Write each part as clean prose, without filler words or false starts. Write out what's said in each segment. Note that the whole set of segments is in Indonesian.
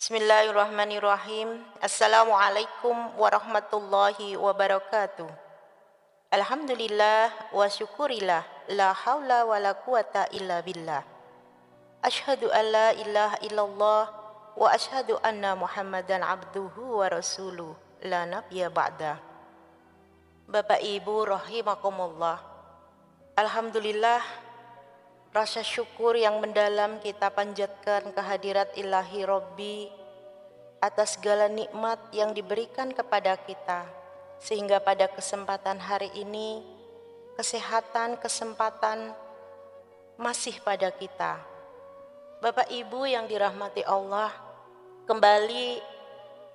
Bismillahirrahmanirrahim. Assalamualaikum warahmatullahi wabarakatuh. Alhamdulillah wa syukurillah. La haula wa la quwata illa billah. Ashhadu an la ilaha illallah wa ashhadu anna Muhammadan abduhu wa rasuluh. La nabiyya ba'da. Bapak Ibu rahimakumullah. Alhamdulillah, rasa syukur yang mendalam kita panjatkan kehadirat ilahi Rabbi atas segala nikmat yang diberikan kepada kita, sehingga pada kesempatan hari ini kesempatan masih pada kita. Bapak Ibu yang dirahmati Allah, kembali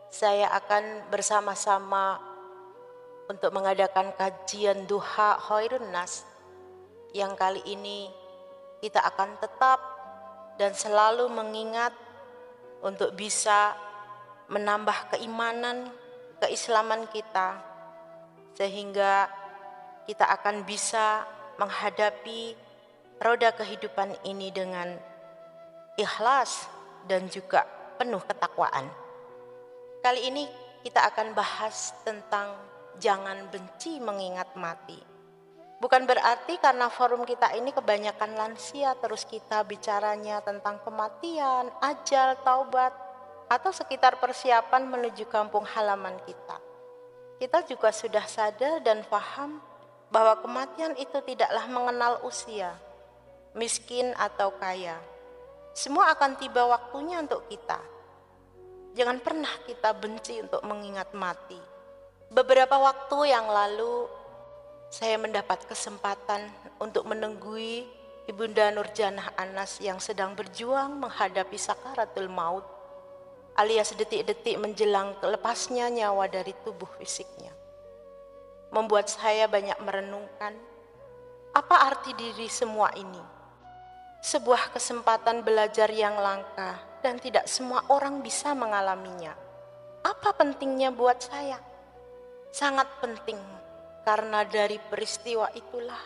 saya akan bersama-sama untuk mengadakan kajian duha khairun nas, yang kali ini kita akan tetap dan selalu mengingat untuk bisa menambah keimanan, keislaman kita, sehingga kita akan bisa menghadapi roda kehidupan ini dengan ikhlas dan juga penuh ketakwaan. Kali ini kita akan bahas tentang jangan benci mengingat mati. Bukan berarti karena forum kita ini kebanyakan lansia terus kita bicaranya tentang kematian, ajal, taubat, atau sekitar persiapan menuju kampung halaman kita. Kita juga sudah sadar dan paham bahwa kematian itu tidaklah mengenal usia, miskin atau kaya. Semua akan tiba waktunya untuk kita. Jangan pernah kita benci untuk mengingat mati. Beberapa waktu yang lalu saya mendapat kesempatan untuk menenggui Ibunda Nurjanah Anas yang sedang berjuang menghadapi sakaratul maut, alias detik-detik menjelang lepasnya nyawa dari tubuh fisiknya. Membuat saya banyak merenungkan, apa arti diri semua ini? Sebuah kesempatan belajar yang langka dan tidak semua orang bisa mengalaminya. Apa pentingnya buat saya? Sangat penting. Karena dari peristiwa itulah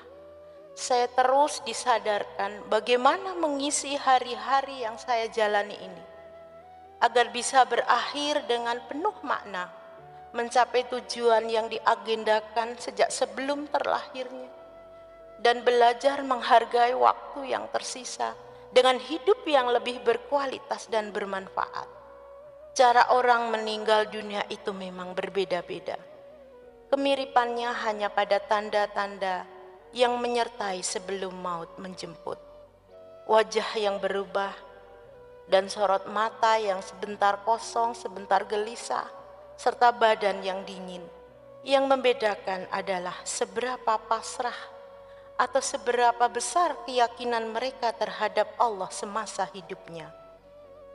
saya terus disadarkan bagaimana mengisi hari-hari yang saya jalani ini agar bisa berakhir dengan penuh makna, mencapai tujuan yang diagendakan sejak sebelum terlahirnya, dan belajar menghargai waktu yang tersisa dengan hidup yang lebih berkualitas dan bermanfaat. Cara orang meninggal dunia itu memang berbeda-beda. Kemiripannya hanya pada tanda-tanda yang menyertai sebelum maut menjemput. Wajah yang berubah dan sorot mata yang sebentar kosong, sebentar gelisah, serta badan yang dingin. Yang membedakan adalah seberapa pasrah atau seberapa besar keyakinan mereka terhadap Allah semasa hidupnya.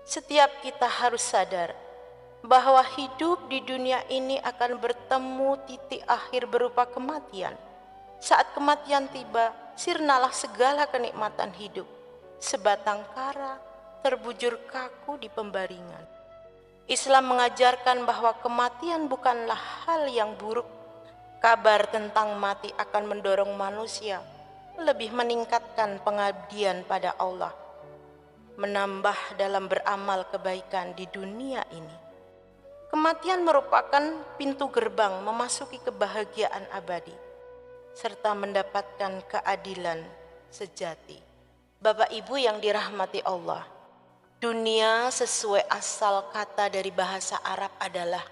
Setiap kita harus sadar bahwa hidup di dunia ini akan bertemu titik akhir berupa kematian. Saat kematian tiba, sirnalah segala kenikmatan hidup. Sebatang kara terbujur kaku di pembaringan. Islam mengajarkan bahwa kematian bukanlah hal yang buruk. Kabar tentang mati akan mendorong manusia lebih meningkatkan pengabdian pada Allah, menambah dalam beramal kebaikan di dunia ini. Kematian merupakan pintu gerbang memasuki kebahagiaan abadi serta mendapatkan keadilan sejati. Bapak Ibu yang dirahmati Allah, dunia sesuai asal kata dari bahasa Arab adalah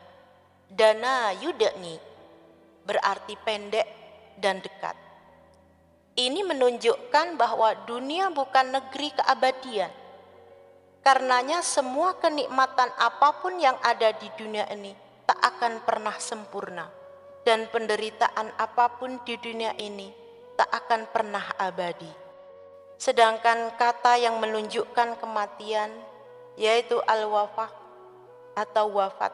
dana yudani, berarti pendek dan dekat. Ini menunjukkan bahwa dunia bukan negeri keabadian. Karenanya semua kenikmatan apapun yang ada di dunia ini tak akan pernah sempurna, dan penderitaan apapun di dunia ini tak akan pernah abadi. Sedangkan kata yang menunjukkan kematian yaitu al-wafah atau wafat.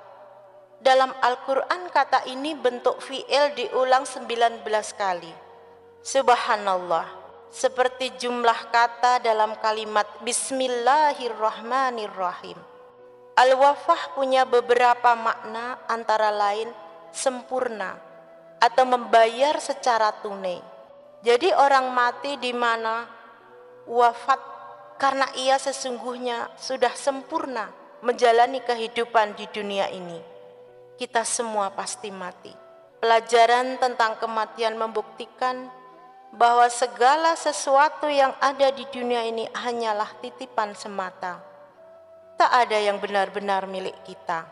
Dalam Al-Quran kata ini bentuk fi'il diulang 19 kali. Subhanallah. Seperti jumlah kata dalam kalimat Bismillahirrahmanirrahim. Al-wafah punya beberapa makna, antara lain sempurna atau membayar secara tunai. Jadi orang mati di mana wafat karena ia sesungguhnya sudah sempurna menjalani kehidupan di dunia ini. Kita semua pasti mati. Pelajaran tentang kematian membuktikan bahwa segala sesuatu yang ada di dunia ini hanyalah titipan semata. Tak ada yang benar-benar milik kita.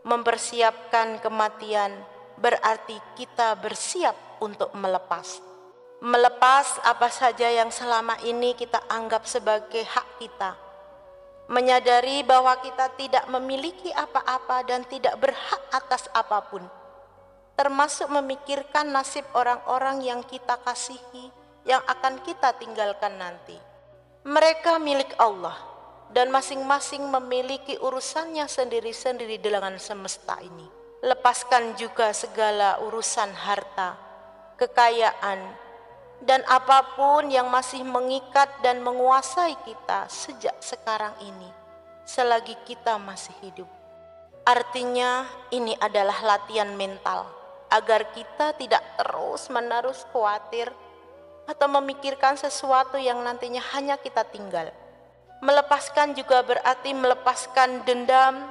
Mempersiapkan kematian berarti kita bersiap untuk melepas. Melepas apa saja yang selama ini kita anggap sebagai hak kita. Menyadari bahwa kita tidak memiliki apa-apa dan tidak berhak atas apapun. Termasuk memikirkan nasib orang-orang yang kita kasihi, yang akan kita tinggalkan nanti. Mereka milik Allah, dan masing-masing memiliki urusannya sendiri-sendiri dengan semesta ini. Lepaskan juga segala urusan harta, kekayaan, dan apapun yang masih mengikat dan menguasai kita sejak sekarang ini, selagi kita masih hidup. Artinya, ini adalah latihan mental, agar kita tidak terus-menerus khawatir atau memikirkan sesuatu yang nantinya hanya kita tinggal. Melepaskan juga berarti melepaskan dendam,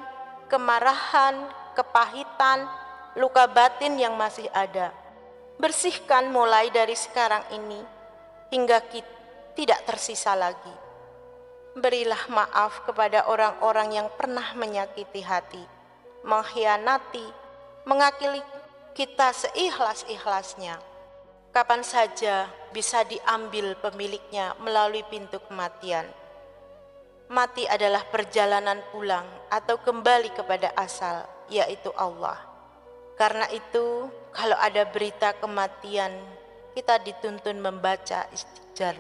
kemarahan, kepahitan, luka batin yang masih ada. Bersihkan mulai dari sekarang ini hingga kita tidak tersisa lagi. Berilah maaf kepada orang-orang yang pernah menyakiti hati, mengkhianati, mengakili kita seikhlas-ikhlasnya. Kapan saja bisa diambil pemiliknya melalui pintu kematian. Mati adalah perjalanan pulang atau kembali kepada asal, yaitu Allah. Karena itu, kalau ada berita kematian, kita dituntun membaca istighfar.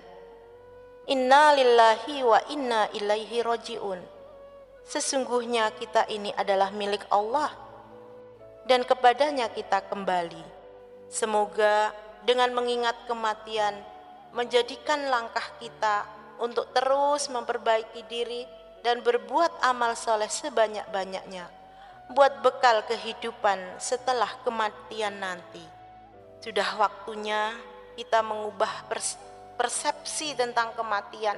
Inna lillahi wa inna ilaihi roji'un. Sesungguhnya kita ini adalah milik Allah, dan kepadanya kita kembali. Semoga dengan mengingat kematian, menjadikan langkah kita untuk terus memperbaiki diri dan berbuat amal soleh sebanyak-banyaknya, buat bekal kehidupan setelah kematian nanti. Sudah waktunya kita mengubah persepsi tentang kematian.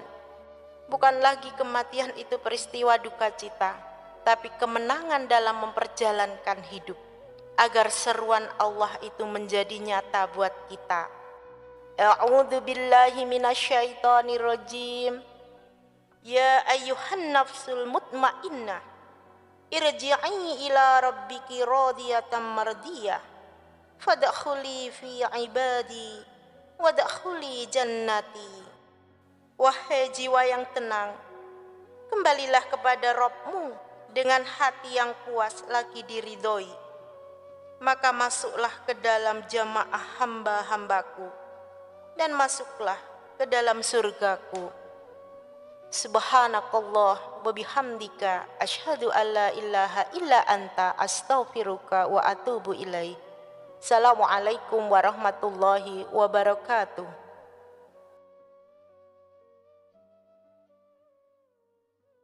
Bukan lagi kematian itu peristiwa duka cita, tapi kemenangan dalam memperjalankan hidup, agar seruan Allah itu menjadi nyata buat kita. A'udzu billahi minasyaitonir rajim. Ya ayyuhan nafsul mutmainnah, irji'i ila rabbiki radiyatan mardiyah, fadkhuli fi ibadi wadkhuli jannati. Wahai jiwa yang tenang, kembalilah kepada Rabb-Mu dengan hati yang puas lagi diridhoi. Maka masuklah ke dalam jamaah hamba-hambaku dan masuklah ke dalam surgaku. Subhanakallah wa bihamdika asyhadu an la ilaha illa anta astaghfiruka wa atubu ilaik. Assalamualaikum warahmatullahi wabarakatuh.